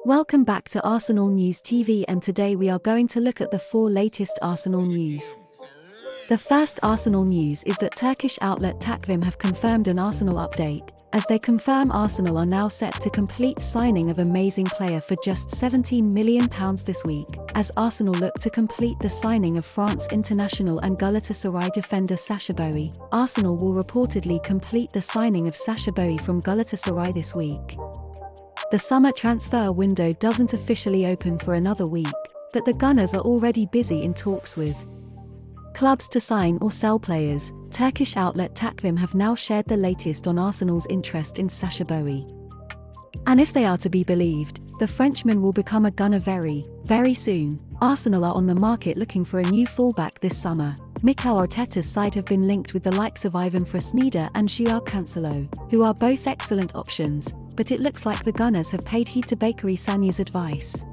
Welcome back to Arsenal News TV, and today we are going to look at the 4 latest Arsenal news. The first Arsenal news is that Turkish outlet Takvim have confirmed an Arsenal update, as they confirm Arsenal are now set to complete signing of amazing player for just £17 million this week, as Arsenal look to complete the signing of France international and Galatasaray defender Sacha Boey. Arsenal will reportedly complete the signing of Sacha Boey from Galatasaray this week. The summer transfer window doesn't officially open for another week, but the Gunners are already busy in talks with clubs to sign or sell players. Turkish outlet Takvim have now shared the latest on Arsenal's interest in Sacha Boey. And if they are to be believed, the Frenchman will become a Gunner very, very soon. Arsenal are on the market looking for a new fullback this summer. Mikel Arteta's side have been linked with the likes of Ivan Fresneda and Joao Cancelo, who are both excellent options, but it looks like the Gunners have paid heed to Bakary Sagna's advice.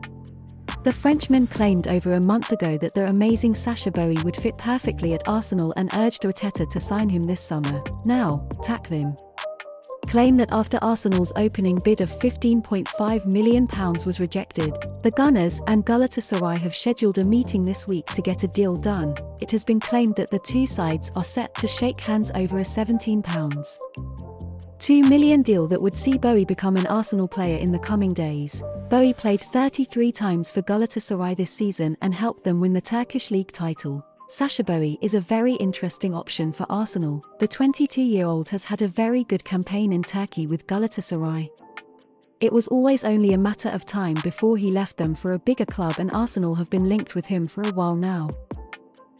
The Frenchman claimed over a month ago that the amazing Sacha Boey would fit perfectly at Arsenal and urged Arteta to sign him this summer. Now, Takvim claim that after Arsenal's opening bid of £15.5 million was rejected, the Gunners and Galatasaray have scheduled a meeting this week to get a deal done. It has been claimed that the two sides are set to shake hands over a £17.2 million deal that would see Boey become an Arsenal player in the coming days. Boey played 33 times for Galatasaray this season and helped them win the Turkish league title. Sacha Boey is a very interesting option for Arsenal. The 22-year-old has had a very good campaign in Turkey with Galatasaray. It was always only a matter of time before he left them for a bigger club, and Arsenal have been linked with him for a while now.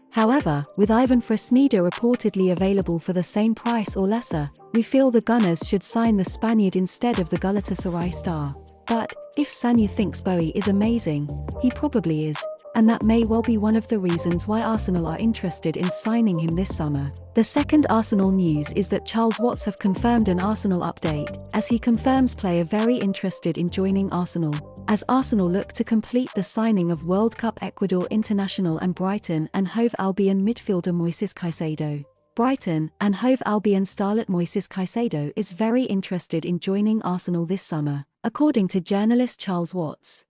However, with Ivan Fresneda reportedly available for the same price or lesser, we feel the Gunners should sign the Spaniard instead of the Galatasaray star. But, if Sagna thinks Boey is amazing, he probably is, and that may well be one of the reasons why Arsenal are interested in signing him this summer. The second Arsenal news is that Charles Watts have confirmed an Arsenal update, as he confirms player very interested in joining Arsenal, as Arsenal look to complete the signing of World Cup Ecuador international and Brighton and Hove Albion midfielder Moises Caicedo. Brighton and Hove Albion starlet Moises Caicedo is very interested in joining Arsenal this summer, according to journalist Charles Watts.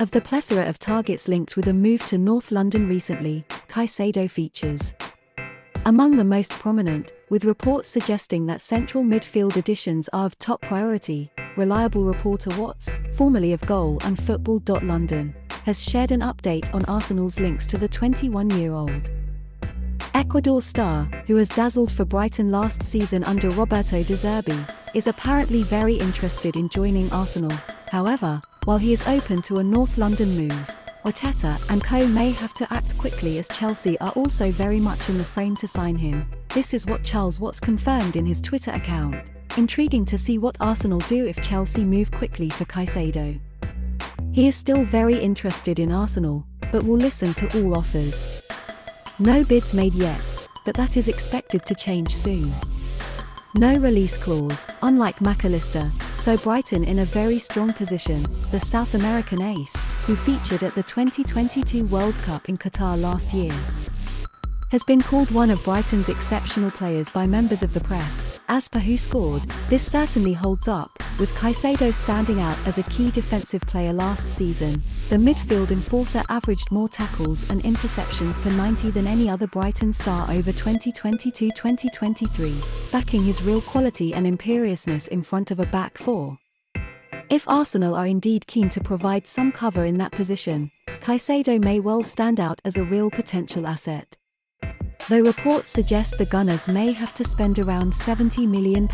Of the plethora of targets linked with a move to North London recently, Caicedo features among the most prominent, with reports suggesting that central midfield additions are of top priority. Reliable reporter Watts, formerly of Goal and Football.London, has shared an update on Arsenal's links to the 21-year-old Ecuador star, who has dazzled for Brighton last season under Roberto De Zerbi, is apparently very interested in joining Arsenal. However, while he is open to a North London move, Arteta and co may have to act quickly, as Chelsea are also very much in the frame to sign him. This is what Charles Watts confirmed in his Twitter account. Intriguing to see what Arsenal do if Chelsea move quickly for Caicedo. He is still very interested in Arsenal, but will listen to all offers. No bids made yet, but that is expected to change soon. No release clause, unlike McAllister, so Brighton in a very strong position. The South American ace, who featured at the 2022 World Cup in Qatar last year, has been called one of Brighton's exceptional players by members of the press. As per Who Scored, this certainly holds up, with Caicedo standing out as a key defensive player last season. The midfield enforcer averaged more tackles and interceptions per 90 than any other Brighton star over 2022-2023, backing his real quality and imperiousness in front of a back four. If Arsenal are indeed keen to provide some cover in that position, Caicedo may well stand out as a real potential asset, though reports suggest the Gunners may have to spend around £70 million.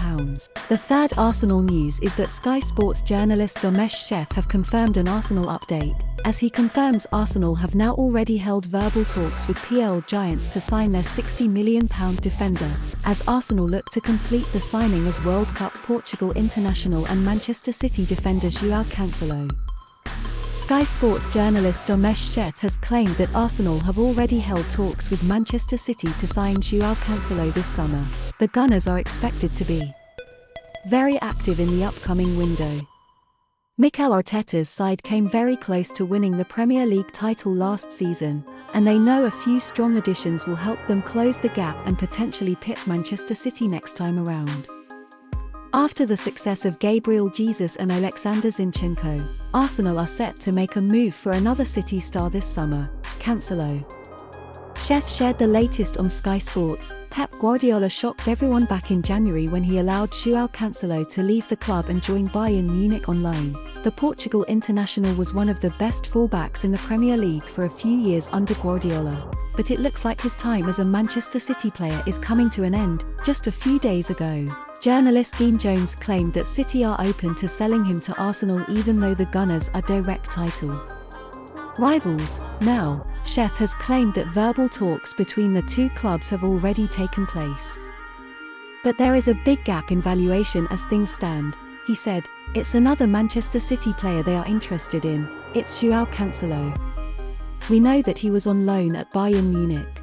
The third Arsenal news is that Sky Sports journalist Domesh Sheth have confirmed an Arsenal update, as he confirms Arsenal have now already held verbal talks with PL giants to sign their £60 million defender, as Arsenal look to complete the signing of World Cup Portugal international and Manchester City defender Joao Cancelo. Sky Sports journalist Domesh Sheth has claimed that Arsenal have already held talks with Manchester City to sign Joao Cancelo this summer. The Gunners are expected to be very active in the upcoming window. Mikel Arteta's side came very close to winning the Premier League title last season, and they know a few strong additions will help them close the gap and potentially pit Manchester City next time around. After the success of Gabriel Jesus and Alexander Zinchenko, Arsenal are set to make a move for another City star this summer, Cancelo. Chef shared the latest on Sky Sports. Pep Guardiola shocked everyone back in January when he allowed Joao Cancelo to leave the club and join Bayern Munich on loan. The Portugal international was one of the best fullbacks in the Premier League for a few years under Guardiola. But it looks like his time as a Manchester City player is coming to an end. Just a few days ago, journalist Dean Jones claimed that City are open to selling him to Arsenal even though the Gunners are direct title rivals. Now, Chef has claimed that verbal talks between the two clubs have already taken place. But there is a big gap in valuation as things stand. He said, "It's another Manchester City player they are interested in. It's Joao Cancelo. We know that he was on loan at Bayern Munich.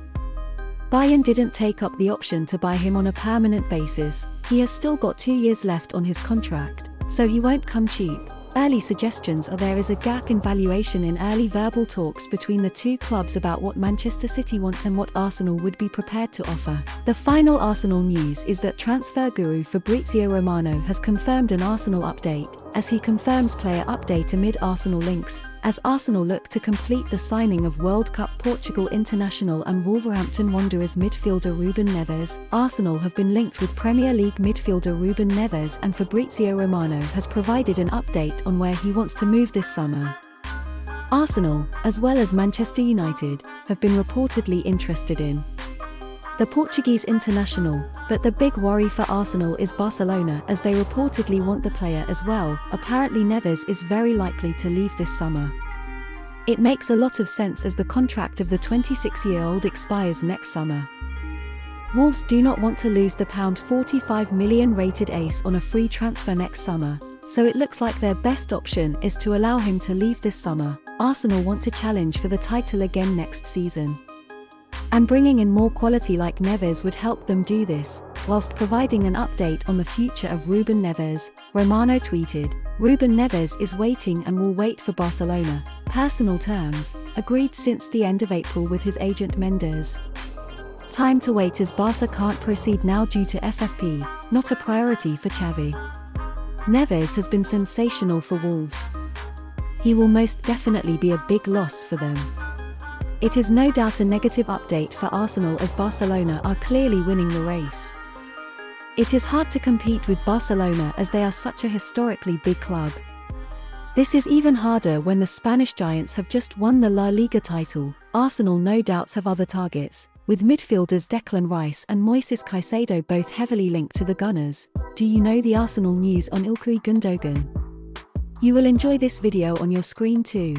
Bayern didn't take up the option to buy him on a permanent basis. He has still got 2 years left on his contract, so he won't come cheap." Early suggestions are there is a gap in valuation in early verbal talks between the two clubs about what Manchester City want and what Arsenal would be prepared to offer. The final Arsenal news is that transfer guru Fabrizio Romano has confirmed an Arsenal update, as he confirms player update amid Arsenal links, as Arsenal look to complete the signing of World Cup Portugal international and Wolverhampton Wanderers midfielder Ruben Neves. Arsenal have been linked with Premier League midfielder Ruben Neves, and Fabrizio Romano has provided an update on where he wants to move this summer. Arsenal, as well as Manchester United, have been reportedly interested in the Portuguese international, but the big worry for Arsenal is Barcelona, as they reportedly want the player as well. Apparently Neves is very likely to leave this summer. It makes a lot of sense as the contract of the 26-year-old expires next summer. Wolves do not want to lose the £45 million rated ace on a free transfer next summer, so it looks like their best option is to allow him to leave this summer. Arsenal want to challenge for the title again next season, and bringing in more quality like Neves would help them do this, whilst providing an update on the future of Ruben Neves. Romano tweeted, "Ruben Neves is waiting and will wait for Barcelona. Personal terms, agreed since the end of April with his agent Mendes. Time to wait as Barca can't proceed now due to FFP, not a priority for Xavi." Neves has been sensational for Wolves. He will most definitely be a big loss for them. It is no doubt a negative update for Arsenal as Barcelona are clearly winning the race. It is hard to compete with Barcelona as they are such a historically big club. This is even harder when the Spanish giants have just won the La Liga title. Arsenal no doubts have other targets, with midfielders Declan Rice and Moises Caicedo both heavily linked to the Gunners. Do you know the Arsenal news on Ilkay Gundogan? You will enjoy this video on your screen too.